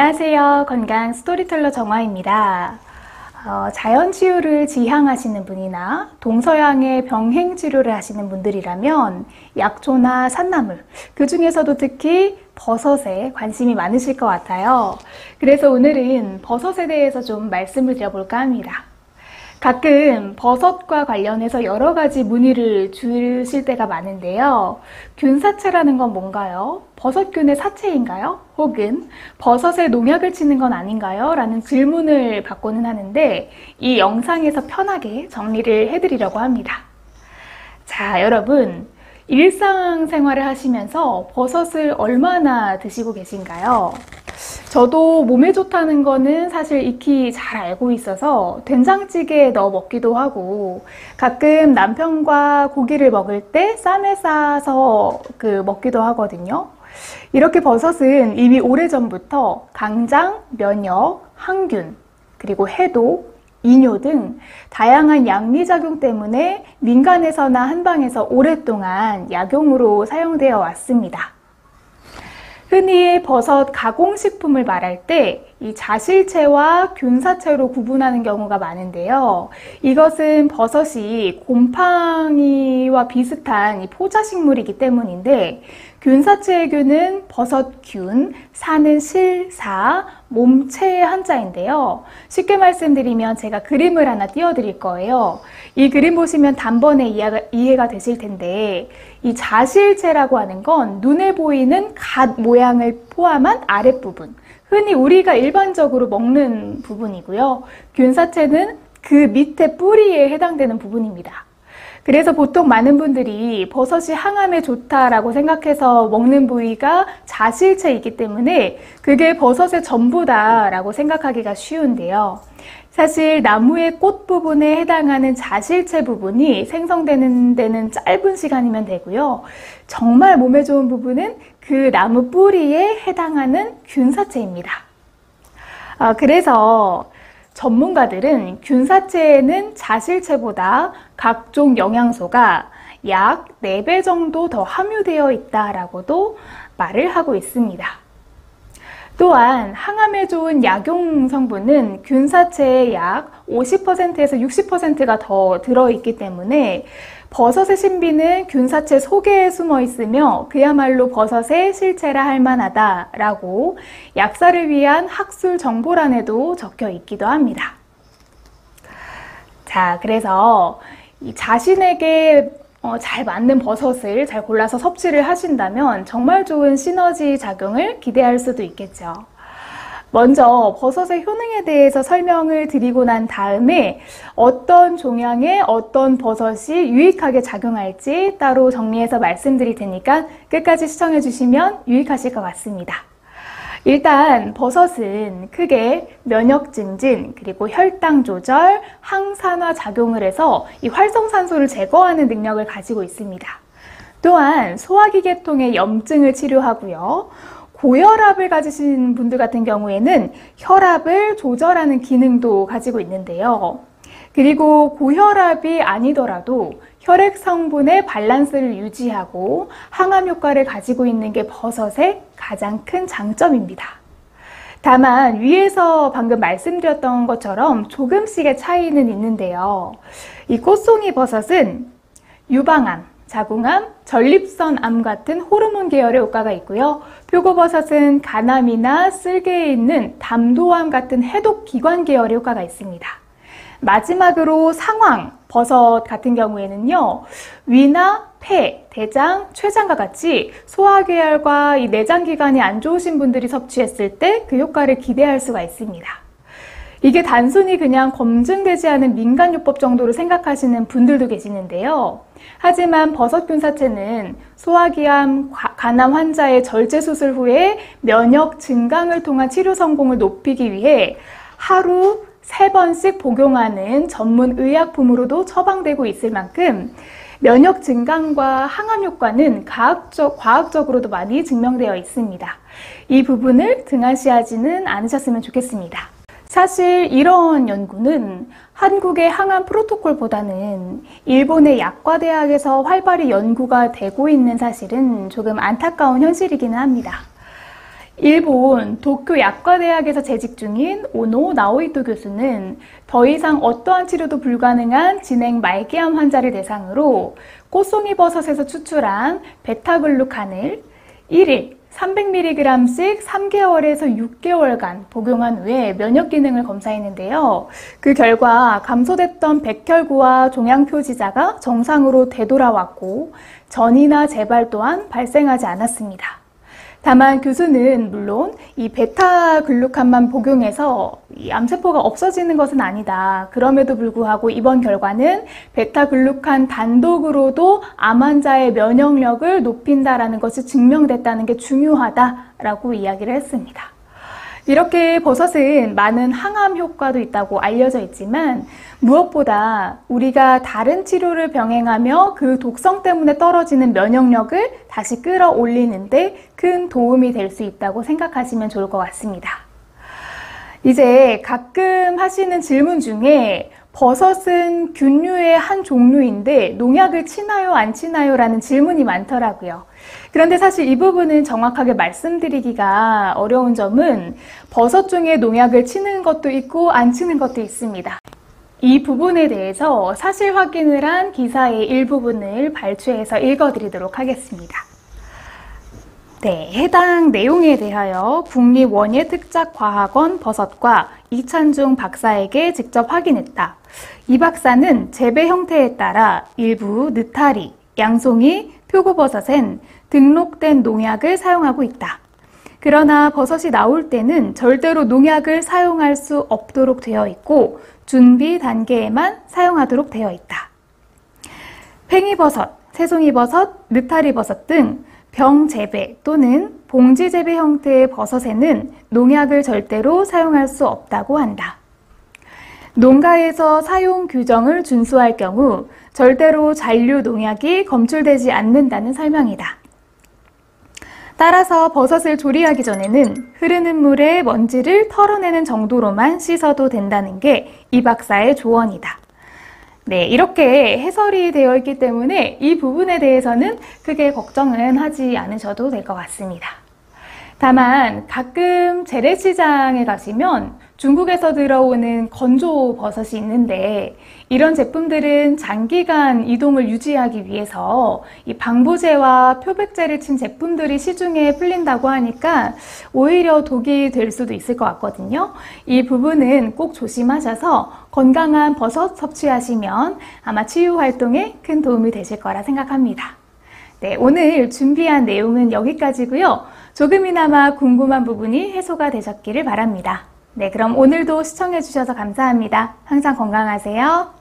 안녕하세요. 건강 스토리텔러 정화입니다. 자연치유를 지향하시는 분이나 동서양의 병행치료를 하시는 분들이라면 약초나 산나물, 그 중에서도 특히 버섯에 관심이 많으실 것 같아요. 그래서 오늘은 버섯에 대해서 좀 말씀을 드려볼까 합니다. 가끔 버섯과 관련해서 여러 가지 문의를 주실 때가 많은데요. 균사체라는 건 뭔가요? 버섯균의 사체인가요? 혹은 버섯에 농약을 치는 건 아닌가요? 라는 질문을 받고는 하는데 이 영상에서 편하게 정리를 해드리려고 합니다. 자, 여러분, 일상생활을 하시면서 버섯을 얼마나 드시고 계신가요? 저도 몸에 좋다는 거는 사실 익히 잘 알고 있어서 된장찌개에 넣어 먹기도 하고, 가끔 남편과 고기를 먹을 때 쌈에 싸서 먹기도 하거든요. 이렇게 버섯은 이미 오래전부터 강장, 면역, 항균, 그리고 해독, 이뇨 등 다양한 양리작용 때문에 민간에서나 한방에서 오랫동안 약용으로 사용되어 왔습니다. 흔히 버섯 가공식품을 말할 때 이 자실체와 균사체로 구분하는 경우가 많은데요. 이것은 버섯이 곰팡이와 비슷한 포자식물이기 때문인데, 균사체의 균은 버섯균, 사는 실사, 몸체의 한자인데요. 쉽게 말씀드리면 제가 그림을 하나 띄워드릴 거예요. 이 그림 보시면 단번에 이해가 되실 텐데, 이 자실체라고 하는 건 눈에 보이는 갓 모양을 포함한 아랫부분, 흔히 우리가 일반적으로 먹는 부분이고요. 균사체는 그 밑에 뿌리에 해당되는 부분입니다. 그래서 보통 많은 분들이 버섯이 항암에 좋다라고 생각해서 먹는 부위가 자실체이기 때문에 그게 버섯의 전부다라고 생각하기가 쉬운데요. 사실 나무의 꽃 부분에 해당하는 자실체 부분이 생성되는 데는 짧은 시간이면 되고요. 정말 몸에 좋은 부분은 그 나무 뿌리에 해당하는 균사체입니다. 그래서 전문가들은 균사체에는 자실체보다 각종 영양소가 약 4배 정도 더 함유되어 있다라고도 말을 하고 있습니다. 또한 항암에 좋은 약용 성분은 균사체의 약 50%에서 60%가 더 들어있기 때문에 버섯의 신비는 균사체 속에 숨어 있으며 그야말로 버섯의 실체라 할 만하다라고 약사를 위한 학술 정보란에도 적혀 있기도 합니다. 자, 그래서 이 자신에게 잘 맞는 버섯을 잘 골라서 섭취를 하신다면 정말 좋은 시너지 작용을 기대할 수도 있겠죠. 먼저 버섯의 효능에 대해서 설명을 드리고 난 다음에 어떤 종양에 어떤 버섯이 유익하게 작용할지 따로 정리해서 말씀드릴 테니까 끝까지 시청해 주시면 유익하실 것 같습니다. 일단 버섯은 크게 면역 증진, 그리고 혈당 조절, 항산화 작용을 해서 이 활성산소를 제거하는 능력을 가지고 있습니다. 또한 소화기 계통의 염증을 치료하고요. 고혈압을 가지신 분들 같은 경우에는 혈압을 조절하는 기능도 가지고 있는데요. 그리고 고혈압이 아니더라도 혈액 성분의 밸런스를 유지하고 항암 효과를 가지고 있는 게 버섯의 가장 큰 장점입니다. 다만 위에서 방금 말씀드렸던 것처럼 조금씩의 차이는 있는데요. 이 꽃송이 버섯은 유방암, 자궁암, 전립선암 같은 호르몬 계열의 효과가 있고요. 표고버섯은 간암이나 쓸개에 있는 담도암 같은 해독기관 계열의 효과가 있습니다. 마지막으로 상황 버섯 같은 경우에는요, 위나 폐, 대장, 췌장과 같이 소화계열과 이 내장기관이 안 좋으신 분들이 섭취했을 때 그 효과를 기대할 수가 있습니다. 이게 단순히 그냥 검증되지 않은 민간요법 정도로 생각하시는 분들도 계시는데요. 하지만 버섯균사체는 소화기암, 간암 환자의 절제수술 후에 면역 증강을 통한 치료 성공을 높이기 위해 하루 3번씩 복용하는 전문 의약품으로도 처방되고 있을 만큼 면역 증강과 항암 효과는 과학적으로도 많이 증명되어 있습니다. 이 부분을 등한시하지는 않으셨으면 좋겠습니다. 사실 이런 연구는 한국의 항암 프로토콜보다는 일본의 약과대학에서 활발히 연구가 되고 있는 사실은 조금 안타까운 현실이기는 합니다. 일본 도쿄 약과대학에서 재직 중인 오노 나오이토 교수는 더 이상 어떠한 치료도 불가능한 진행 말기암 환자를 대상으로 꽃송이 버섯에서 추출한 베타글루칸을 1일 300mg씩 3개월에서 6개월간 복용한 후에 면역 기능을 검사했는데요. 그 결과 감소됐던 백혈구와 종양표지자가 정상으로 되돌아왔고 전이나 재발 또한 발생하지 않았습니다. 다만 교수는 물론 이 베타글루칸만 복용해서 이 암세포가 없어지는 것은 아니다. 그럼에도 불구하고 이번 결과는 베타글루칸 단독으로도 암 환자의 면역력을 높인다라는 것이 증명됐다는 게 중요하다라고 이야기를 했습니다. 이렇게 버섯은 많은 항암 효과도 있다고 알려져 있지만 무엇보다 우리가 다른 치료를 병행하며 그 독성 때문에 떨어지는 면역력을 다시 끌어올리는데 큰 도움이 될 수 있다고 생각하시면 좋을 것 같습니다. 이제 가끔 하시는 질문 중에 버섯은 균류의 한 종류인데 농약을 치나요, 안 치나요? 라는 질문이 많더라고요. 그런데 사실 이 부분은 정확하게 말씀드리기가 어려운 점은 버섯 중에 농약을 치는 것도 있고 안 치는 것도 있습니다. 이 부분에 대해서 사실 확인을 한 기사의 일부분을 발췌해서 읽어드리도록 하겠습니다. 네, 해당 내용에 대하여 국립원예특작과학원 버섯과 이찬중 박사에게 직접 확인했다. 이 박사는 재배 형태에 따라 일부 느타리, 양송이, 표고버섯엔 등록된 농약을 사용하고 있다. 그러나 버섯이 나올 때는 절대로 농약을 사용할 수 없도록 되어 있고 준비 단계에만 사용하도록 되어 있다. 팽이버섯, 새송이버섯, 느타리버섯 등 병재배 또는 봉지재배 형태의 버섯에는 농약을 절대로 사용할 수 없다고 한다. 농가에서 사용 규정을 준수할 경우 절대로 잔류 농약이 검출되지 않는다는 설명이다. 따라서 버섯을 조리하기 전에는 흐르는 물에 먼지를 털어내는 정도로만 씻어도 된다는 게 이 박사의 조언이다. 네, 이렇게 해설이 되어 있기 때문에 이 부분에 대해서는 크게 걱정은 하지 않으셔도 될 것 같습니다. 다만 가끔 재래시장에 가시면 중국에서 들어오는 건조 버섯이 있는데 이런 제품들은 장기간 이동을 유지하기 위해서 이 방부제와 표백제를 친 제품들이 시중에 풀린다고 하니까 오히려 독이 될 수도 있을 것 같거든요. 이 부분은 꼭 조심하셔서 건강한 버섯 섭취하시면 아마 치유 활동에 큰 도움이 되실 거라 생각합니다. 네, 오늘 준비한 내용은 여기까지고요. 조금이나마 궁금한 부분이 해소가 되셨기를 바랍니다. 네, 그럼 오늘도 시청해 주셔서 감사합니다. 항상 건강하세요.